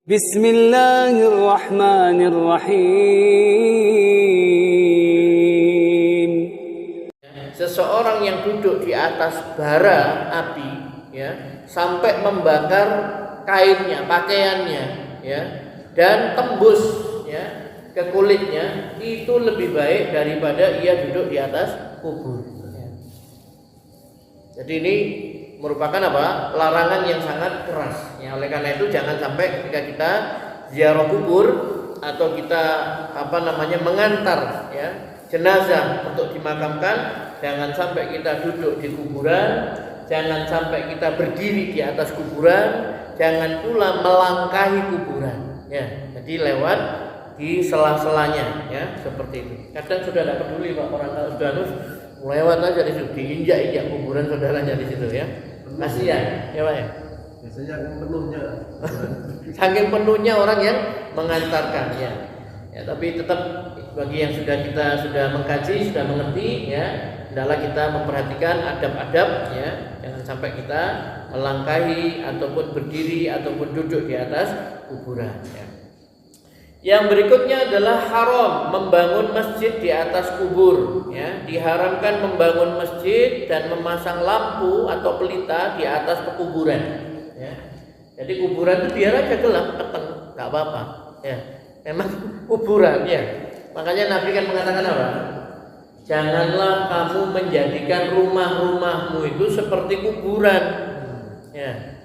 Bismillahirrahmanirrahim. Seseorang yang duduk di atas bara api, ya, sampai membakar kainnya, pakaiannya, ya, dan tembus, ya, ke kulitnya, itu lebih baik daripada ia duduk di atas kubur. Ya. Jadi ini merupakan apa? Larangan yang sangat keras. Ya, oleh karena itu jangan sampai ketika kita ziarah kubur atau kita mengantar, ya, jenazah untuk dimakamkan, jangan sampai kita duduk di kuburan, jangan sampai kita berdiri di atas kuburan, jangan pula melangkahi kuburan. Ya, jadi lewat di sela-selanya, ya, seperti itu. Kadang sudah tidak peduli Pak, orang kalau sudah lewat aja di situ, diinjak-injak kuburan saudaranya di situ, ya. Kasihan, ya Pak, ya. Biasanya penuhnya. Saking penuhnya orang yang mengantarkan, ya. Ya, tapi tetap bagi yang kita sudah mengkaji, sudah mengerti, ya, hendaklah kita memperhatikan adab-adab, ya. Jangan sampai kita melangkahi ataupun berdiri ataupun duduk di atas kuburan, ya. Yang berikutnya adalah haram membangun masjid di atas kubur, ya. Diharamkan membangun masjid dan memasang lampu atau pelita di atas pekuburan, ya. Jadi kuburan itu biar aja gelap, peteng, nggak apa-apa, ya. Memang kuburan, ya. Makanya Nabi kan mengatakan apa? Janganlah kamu menjadikan rumah-rumahmu itu seperti kuburan, ya.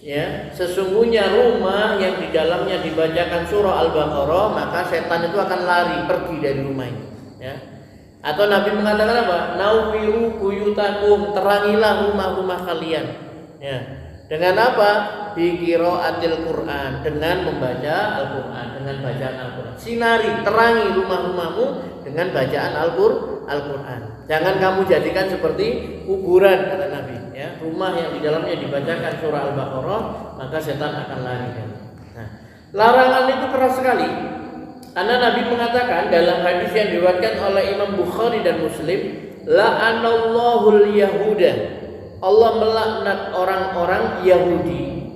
Ya, sesungguhnya rumah yang di dalamnya dibacakan surah Al-Baqarah, maka setan itu akan lari pergi dari rumah ini, ya. Atau Nabi mengatakan apa? Nawwiru buyutakum, terangilah rumah-rumah kalian, ya. Dengan apa? Bi qiraatil Quran, dengan membaca Al-Quran, dengan bacaan Al-Quran. Sinari, terangi rumah-rumahmu dengan bacaan Al-Quran. Jangan kamu jadikan seperti kuburan, kata Nabi, ya. Rumah yang di dalamnya dibacakan surah Al-Baqarah, maka setan akan lari. Nah, larangan itu keras sekali. Karena Nabi mengatakan dalam hadis yang diriwayatkan oleh Imam Bukhari dan Muslim, la'anallahul yahuda, Allah melaknat orang-orang Yahudi,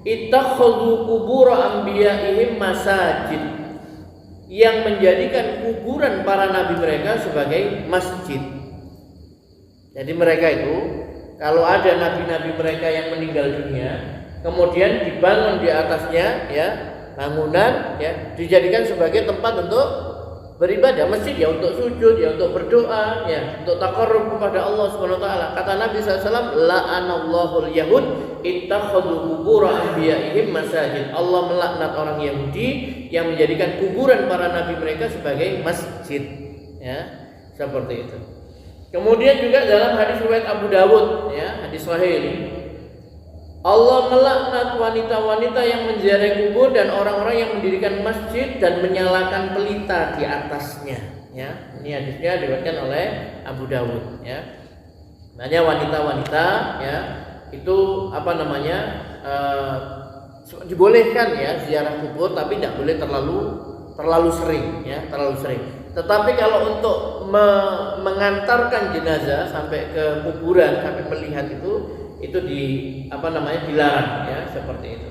ittakhadhu qubur anbiya'ihim masajid, yang menjadikan kuburan para nabi mereka sebagai masjid. Jadi mereka itu kalau ada nabi-nabi mereka yang meninggal dunia, kemudian dibangun di atasnya, ya, bangunan, ya, dijadikan sebagai tempat untuk beribadah, masjid, ya, untuk sujud, ya, untuk berdoa, ya, untuk taqarrub kepada Allah Subhanahu wa taala. Kata Nabi SAW, la'anallahul yahud ittakhadhu qubur anbiya'ihim masajid. Allah melaknat orang Yahudi yang menjadikan kuburan para nabi mereka sebagai masjid, ya, seperti itu. Kemudian juga dalam hadis riwayat Abu Dawud, ya, hadis sahih ini, Allah melaknat wanita-wanita yang menziarahi kubur dan orang-orang yang mendirikan masjid dan menyalakan pelita di atasnya, ya. Ini hadisnya diriwayatkan oleh Abu Dawud, ya. Makanya wanita-wanita, ya, itu dibolehkan, ya, ziarah kubur, tapi tidak boleh terlalu sering, ya, terlalu sering. Tetapi kalau untuk mengantarkan jenazah sampai ke kuburan, sampai melihat itu dilarang, ya, seperti itu.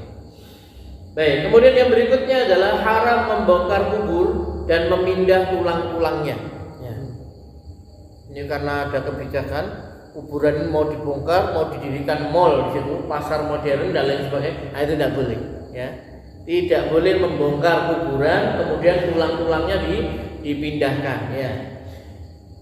Baik, kemudian yang berikutnya adalah haram membongkar kubur dan memindah tulang-tulangnya, ya. Ini karena ada kebijakan kuburan ini mau dibongkar, mau didirikan mall di situ, pasar modern dan lain sebagainya. Nah, itu tidak boleh, ya. Tidak boleh membongkar kuburan kemudian tulang-tulangnya dipindahkan, ya.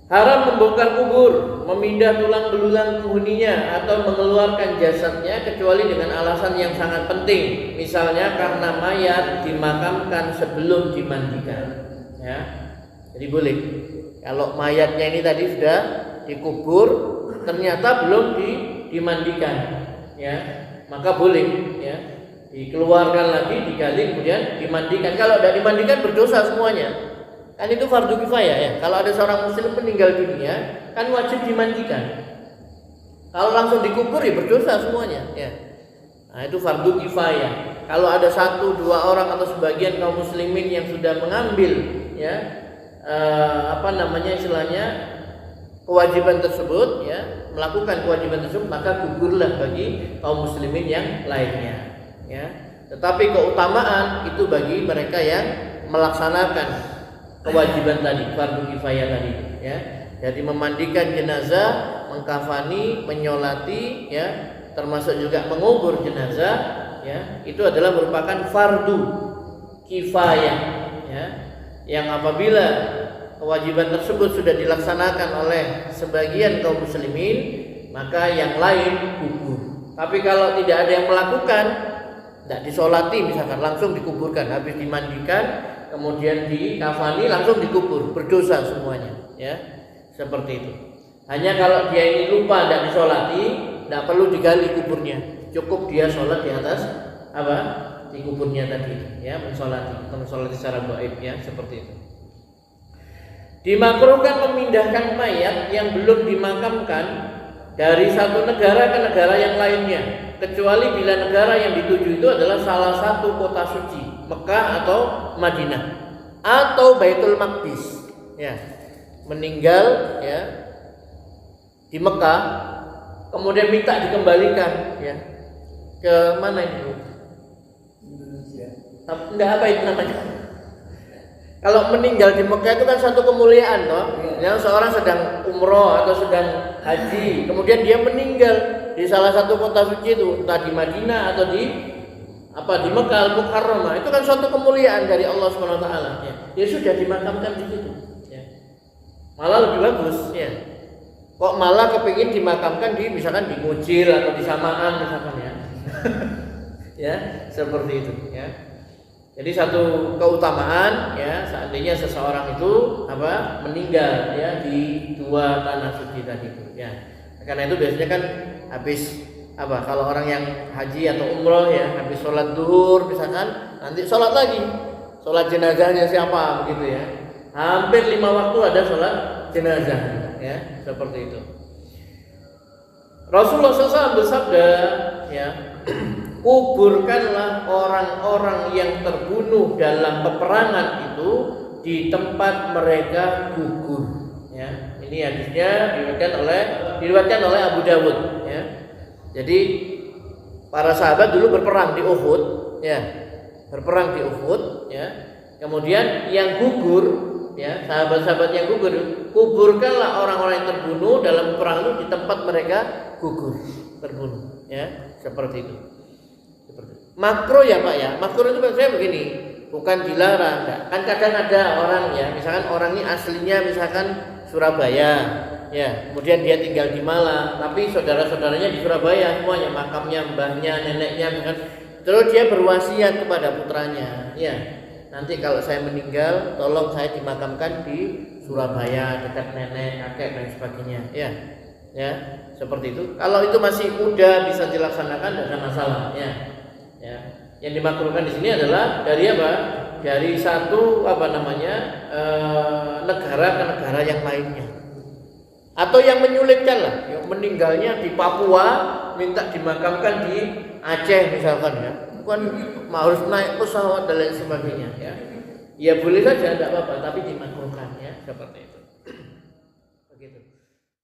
Haram membongkar kubur, memindah tulang belulang penghuninya atau mengeluarkan jasadnya kecuali dengan alasan yang sangat penting. Misalnya karena mayat dimakamkan sebelum dimandikan, ya. Jadi boleh. Kalau mayatnya ini tadi sudah dikubur, ternyata belum dimandikan, ya, maka boleh, ya, dikeluarkan lagi, digali, kemudian dimandikan. Kalau tidak dimandikan berdosa semuanya. Kan itu fardu kifayah, ya. Kalau ada seorang muslim meninggal dunia, kan wajib dimandikan. Kalau langsung dikubur, ya berdosa semuanya, ya. Nah, itu fardu kifayah. Kalau ada 1-2 orang atau sebagian kaum muslimin yang sudah mengambil, ya, kewajiban tersebut, ya, melakukan kewajiban tersebut, maka gugurlah bagi kaum muslimin yang lainnya, ya. Tetapi keutamaan itu bagi mereka yang melaksanakan kewajiban tadi, fardu kifayah tadi, ya. Jadi memandikan jenazah, mengkafani, menyolati, ya, termasuk juga mengubur jenazah, ya, itu adalah merupakan fardu kifayah, ya, yang apabila kewajiban tersebut sudah dilaksanakan oleh sebagian kaum muslimin, maka yang lain gugur. Tapi kalau tidak ada yang melakukan, tidak disolati misalkan, langsung dikuburkan, habis dimandikan, kemudian dikafani, langsung dikubur, berdosa semuanya, ya, seperti itu. Hanya kalau dia ini lupa, tidak disolati, tidak perlu digali kuburnya, cukup dia sholat di atas apa, di kuburnya tadi, ya, mensolati secara gaib, ya, seperti itu. Dimakruhkan memindahkan mayat yang belum dimakamkan dari satu negara ke negara yang lainnya, kecuali bila negara yang dituju itu adalah salah satu kota suci, Mekah atau Madinah atau Baitul Maqdis, ya. Meninggal, ya, di Mekah, kemudian minta dikembalikan, ya, ke mana itu? Indonesia. Enggak, apa itu namanya? Kalau meninggal di Mekah itu kan satu kemuliaan, toh. Yang seorang sedang umroh atau sedang haji, kemudian dia meninggal di salah satu kota suci itu, entah di Madinah atau di Mekah Al-Mukarramah, itu kan suatu kemuliaan dari Allah Subhanahu wa taala, ya. Dia sudah dimakamkan di situ, ya. Malah lebih bagus, ya. Kok malah kepingin dimakamkan di misalkan di Ngujil atau di Samaan misalkan, ya. Ya, seperti itu, ya. Jadi satu keutamaan, ya, seandainya seseorang itu meninggal, ya, di dua tanah suci tadi itu, ya. Karena itu biasanya kan habis kalau orang yang haji atau umroh, ya, habis sholat duhur misalkan, nanti sholat lagi, sholat jenazahnya siapa begitu, ya. Hampir 5 waktu ada sholat jenazah, ya, seperti itu. Rasulullah SAW bersabda, ya, kuburkanlah orang-orang yang terbunuh dalam peperangan itu di tempat mereka gugur, ya. Ini hadisnya diriwayatkan oleh Abu Dawud, ya. Jadi para sahabat dulu berperang di Uhud, ya. Berperang di Uhud, ya. Kemudian yang gugur, ya, sahabat-sahabat yang gugur, kuburkanlah orang-orang yang terbunuh dalam perang itu di tempat mereka gugur, terbunuh, ya, seperti itu. Makro, ya Pak, ya. Makro itu maksudnya begini, bukan dilarang, enggak. Kan kadang ada orang, ya, misalkan orang ini aslinya misalkan Surabaya, ya, kemudian dia tinggal di Malang, tapi saudara-saudaranya di Surabaya semuanya, makamnya, mbahnya, neneknya, misalkan. Terus dia berwasiat kepada putranya, ya, nanti kalau saya meninggal, tolong saya dimakamkan di Surabaya dekat nenek, kakek dan sebagainya, ya, ya, seperti itu. Kalau itu masih mudah bisa dilaksanakan, tidak ada masalah, ya. Ya, yang dimakruhkan di sini adalah dari apa? Dari satu negara ke negara yang lainnya. Atau yang menyulitkan lah, yang meninggalnya di Papua minta dimakamkan di Aceh misalkan, ya. Bukan harus naik pesawat dan lain sebagainya, ya. Ya boleh saja, tidak apa-apa, tapi dimakruhkan, ya, seperti itu. Begitu.